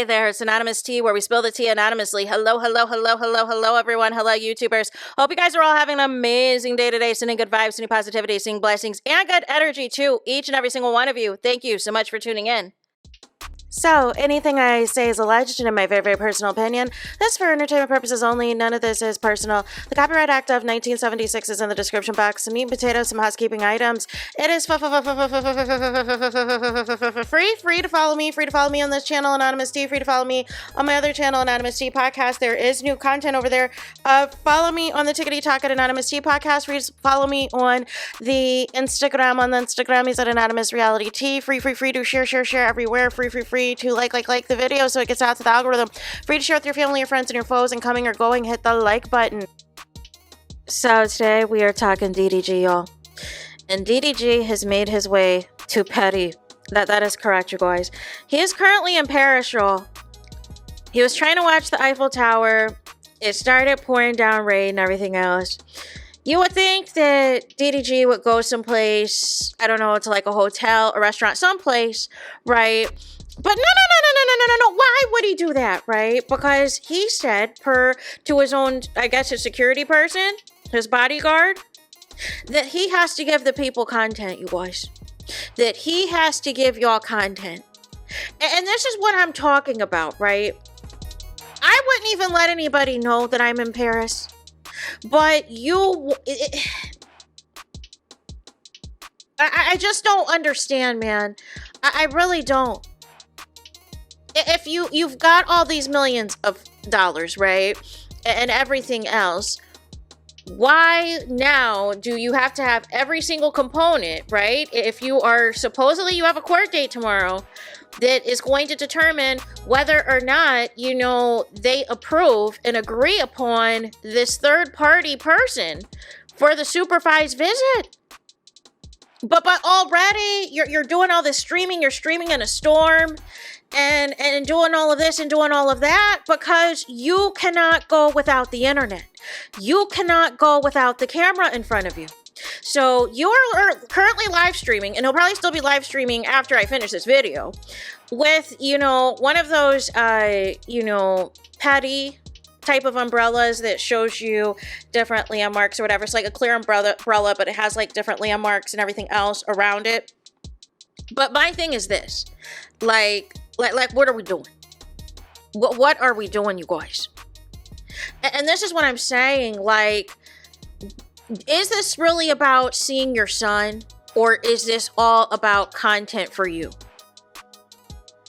Hey there, it's Anonymous Tea, where we spill the tea anonymously. Hello, everyone. Hello, YouTubers. Hope you guys are all having an amazing day today, sending good vibes, sending positivity, sending blessings, and good energy to each and every single one of you. Thank you so much for tuning in. So, anything I say is alleged and in my very, very personal opinion. This is for entertainment purposes only. None of this is personal. The Copyright Act of 1976 is in the description box. Some meat and potatoes, some housekeeping items. It is free to follow me. Free to follow me on this channel, Anonymous Tea. Free to follow me on my other channel, Anonymous Tea Podcast. There is new content over there. Follow me on the Tickety Talk at Anonymous Tea Podcast. Free to follow me on the Instagram. On the Instagram, he's at Anonymous Reality Tea. Free to share everywhere. Free to like the video so it gets out to the algorithm. Free to share with your family, your friends, and your foes, and coming or going, hit the like button. So today we are talking DDG, y'all. And DDG has made his way to Petty. That is correct, you guys. He is currently in Paris, y'all. He was trying to watch the Eiffel Tower. It started pouring down rain and everything else. You would think that DDG would go someplace, I don't know, to like a hotel, a restaurant, someplace, right? But no. Why would he do that, right? Because he said, to his own, I guess, his security person, his bodyguard, that he has to give the people content, you guys. That he has to give y'all content. And this is what I'm talking about, right? I wouldn't even let anybody know that I'm in Paris. But I just don't understand, man. I really don't. If you've got all these millions of dollars, right, and everything else, why now do you have to have every single component, right? If you are supposedly you have a court date tomorrow that is going to determine whether or not, they approve and agree upon this third party person for the supervised visit. But already you're doing all this streaming, you're streaming in a storm and doing all of this and doing all of that because you cannot go without the internet. You cannot go without the camera in front of you. So you're currently live streaming, and he'll probably still be live streaming after I finish this video with, one of those, patty type of umbrellas that shows you different landmarks or whatever. It's like a clear umbrella, but it has like different landmarks and everything else around it. But my thing is this, like, what are we doing? What are we doing, you guys? And this is what I'm saying, like, is this really about seeing your son, or is this all about content for you?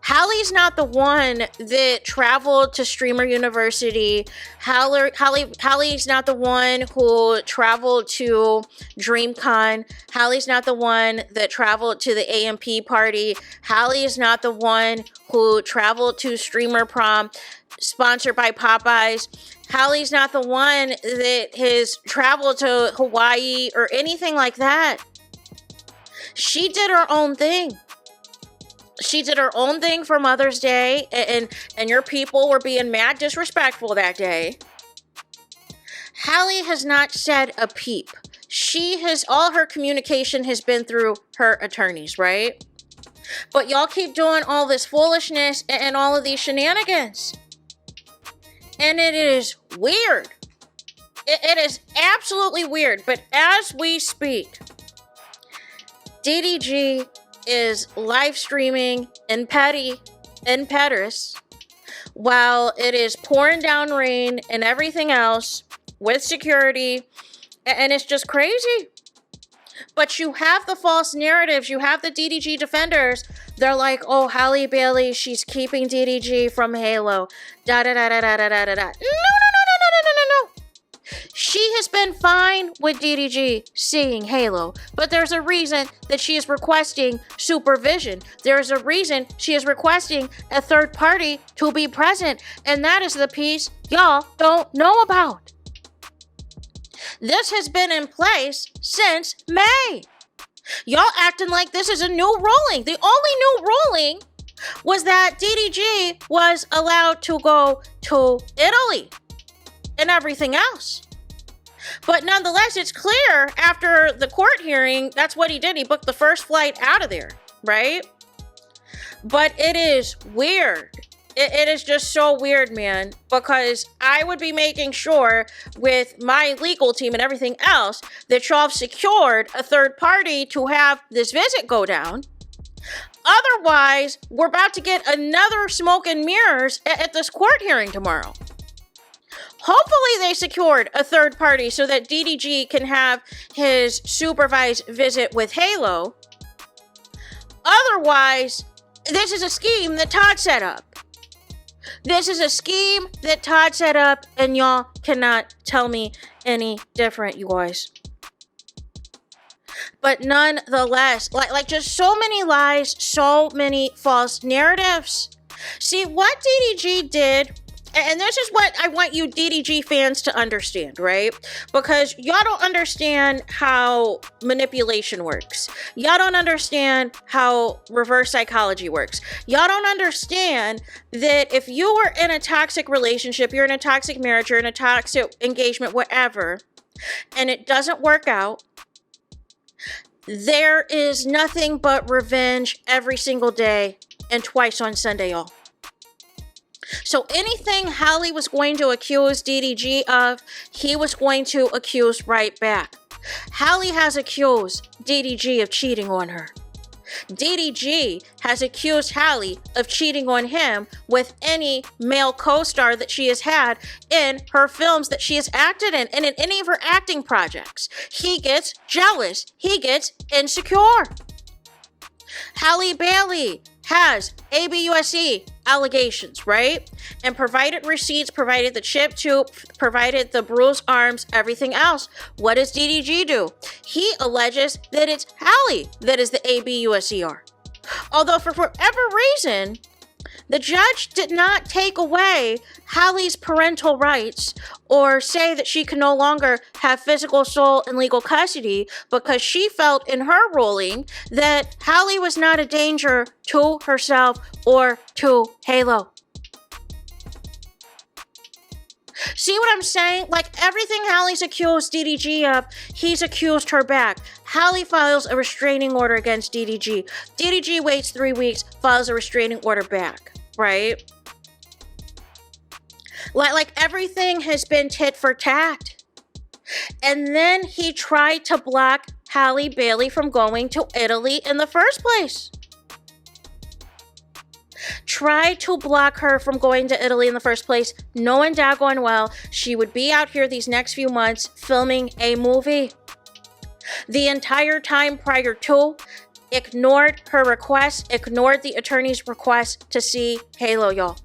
Halle's not the one that traveled to Streamer University. Halle's not the one who traveled to DreamCon. Halle's not the one that traveled to the AMP party. Halle is not the one who traveled to Streamer Prom, sponsored by Popeyes. Halle's not the one that has traveled to Hawaii or anything like that. She did her own thing. She did her own thing for Mother's Day, and your people were being mad disrespectful that day. Halle has not said a peep. All her communication has been through her attorneys, right? But y'all keep doing all this foolishness and all of these shenanigans. And it is weird. It is absolutely weird. But as we speak, DDG is live streaming in Paris while it is pouring down rain and everything else with security, and it's just crazy. But you have the false narratives, you have the DDG defenders. They're like, oh, Halle Bailey, she's keeping DDG from Halo. No. She has been fine with DDG seeing Halo, but there's a reason that she is requesting supervision. There is a reason she is requesting a third party to be present, and that is the piece y'all don't know about. This has been in place since May. Y'all acting like this is a new ruling. The only new ruling was that DDG was allowed to go to Italy and everything else. But nonetheless, it's clear after the court hearing, that's what he did. He booked the first flight out of there, right? But it is weird It is just so weird, man, because I would be making sure with my legal team and everything else that y'all have secured a third party to have this visit go down. Otherwise, we're about to get another smoke and mirrors at this court hearing tomorrow. Hopefully they secured a third party so that DDG can have his supervised visit with Halo. Otherwise, this is a scheme that Todd set up. This is a scheme that Todd set up, and y'all cannot tell me any different, you guys. But nonetheless, like just so many lies, so many false narratives. See, what DDG did, and this is what I want you DDG fans to understand, right? Because y'all don't understand how manipulation works. Y'all don't understand how reverse psychology works. Y'all don't understand that if you are in a toxic relationship, you're in a toxic marriage, you're in a toxic engagement, whatever, and it doesn't work out, there is nothing but revenge every single day and twice on Sunday, y'all. So anything Halle was going to accuse DDG of, he was going to accuse right back. Halle has accused DDG of cheating on her. DDG has accused Halle of cheating on him with any male co-star that she has had in her films that she has acted in and in any of her acting projects. He gets jealous. He gets insecure. Halle Bailey has ABUSE allegations, right? And provided receipts, provided the chip tube, provided the bruised arms, everything else. What does DDG do? He alleges that it's Halle that is the ABUSER. Although for whatever reason, the judge did not take away Halle's parental rights or say that she can no longer have physical, sole, and legal custody because she felt in her ruling that Halle was not a danger to herself or to Halo. See what I'm saying? Like everything Halle's accused DDG of, he's accused her back. Halle files a restraining order against DDG. DDG waits 3 weeks, files a restraining order back, right? Like everything has been tit for tat. And then he tried to block Halle Bailey from going to Italy in the first place. Tried to block her from going to Italy in the first place, knowing daggone well she would be out here these next few months filming a movie. The entire time prior to, ignored her request, ignored the attorney's request to see Halo, y'all.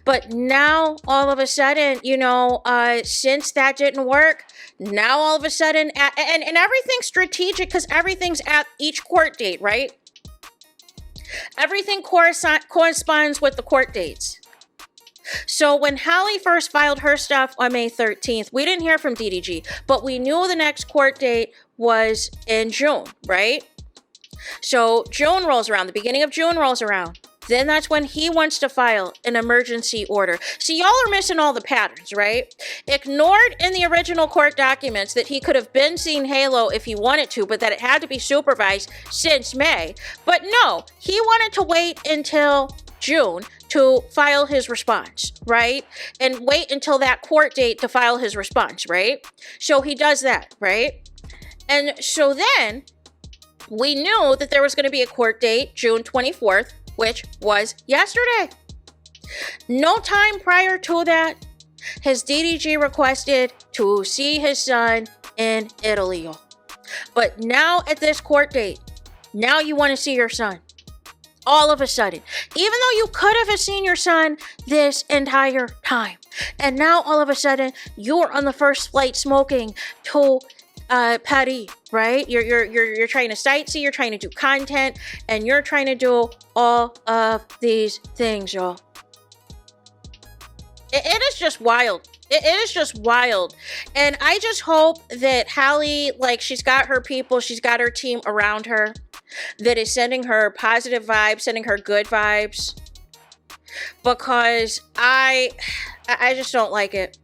But now, all of a sudden, since that didn't work, now all of a sudden, and everything's strategic because everything's at each court date, right? Everything corresponds with the court dates. So when Halle first filed her stuff on May 13th, we didn't hear from DDG, but we knew the next court date was in June, right? So June rolls around, the beginning of June rolls around. Then that's when he wants to file an emergency order. See, y'all are missing all the patterns, right? Ignored in the original court documents that he could have been seeing Halo if he wanted to, but that it had to be supervised since May. But no, he wanted to wait until June to file his response, right? And wait until that court date to file his response, right? So he does that, right? And so then we knew that there was going to be a court date, June 24th, which was yesterday. No time prior to that has DDG requested to see his son in Italy. But now at this court date, now you want to see your son. All of a sudden, even though you could have seen your son this entire time. And now all of a sudden, you're on the first flight smoking to Paris, right? You're trying to sightsee, you're trying to do content, and you're trying to do all of these things, y'all. It is just wild. It is just wild. And I just hope that Halle, she's got her people, she's got her team around her that is sending her positive vibes, sending her good vibes. Because I just don't like it.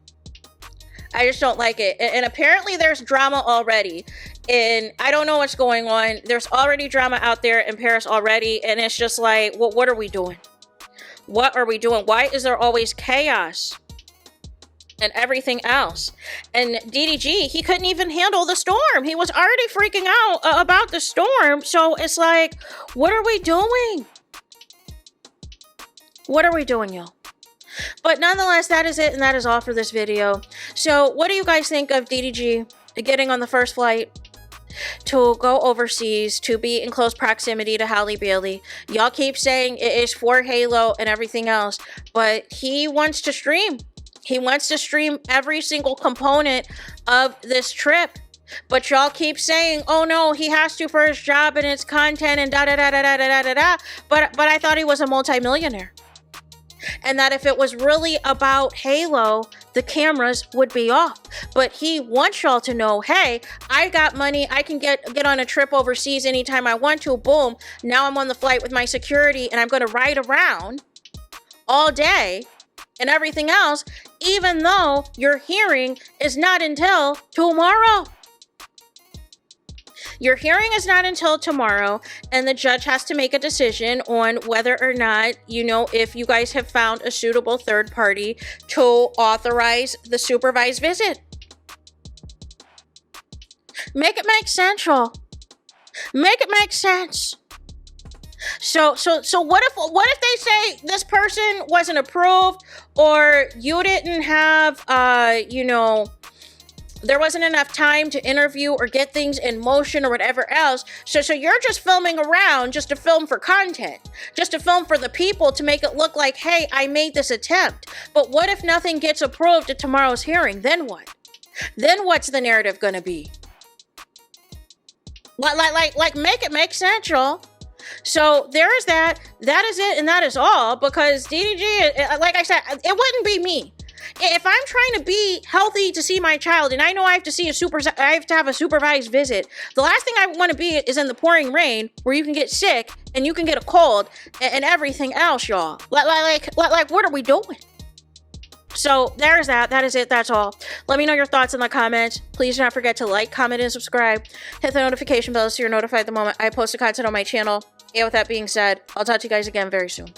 I just don't like it. And apparently there's drama already. And I don't know what's going on. There's already drama out there in Paris already. And it's just like, what are we doing? What are we doing? Why is there always chaos and everything else? And DDG, he couldn't even handle the storm. He was already freaking out about the storm. So it's like, what are we doing? What are we doing, y'all? But nonetheless, that is it, and that is all for this video. So what do you guys think of DDG getting on the first flight to go overseas, to be in close proximity to Halle Bailey? Y'all keep saying it is for Halo and everything else, but he wants to stream. He wants to stream every single component of this trip. But y'all keep saying, oh no, he has to for his job and its content and da da da da da da da da. But I thought he was a multimillionaire. And that if it was really about Halo, the cameras would be off. But he wants y'all to know, hey, I got money. I can get on a trip overseas anytime I want to. Boom. Now I'm on the flight with my security and I'm going to ride around all day and everything else, even though your hearing is not until tomorrow. Your hearing is not until tomorrow, and the judge has to make a decision on whether or not, if you guys have found a suitable third party to authorize the supervised visit. Make it make sense, y'all. Make it make sense. So what if they say this person wasn't approved, or you didn't have, there wasn't enough time to interview or get things in motion or whatever else. So you're just filming around just to film for content, just to film for the people to make it look like, hey, I made this attempt. But what if nothing gets approved at tomorrow's hearing? Then what? Then what's the narrative going to be? Like, make it make sense, y'all. So there is that. That is it, and that is all. Because DDG, like I said, it wouldn't be me. If I'm trying to be healthy to see my child, and I know I have to have a supervised visit, the last thing I want to be is in the pouring rain where you can get sick and you can get a cold and everything else, y'all. Like, what are we doing? So there's that. That is it. That's all. Let me know your thoughts in the comments. Please do not forget to like, comment, and subscribe. Hit the notification bell so you're notified the moment I post the content on my channel. And with that being said, I'll talk to you guys again very soon.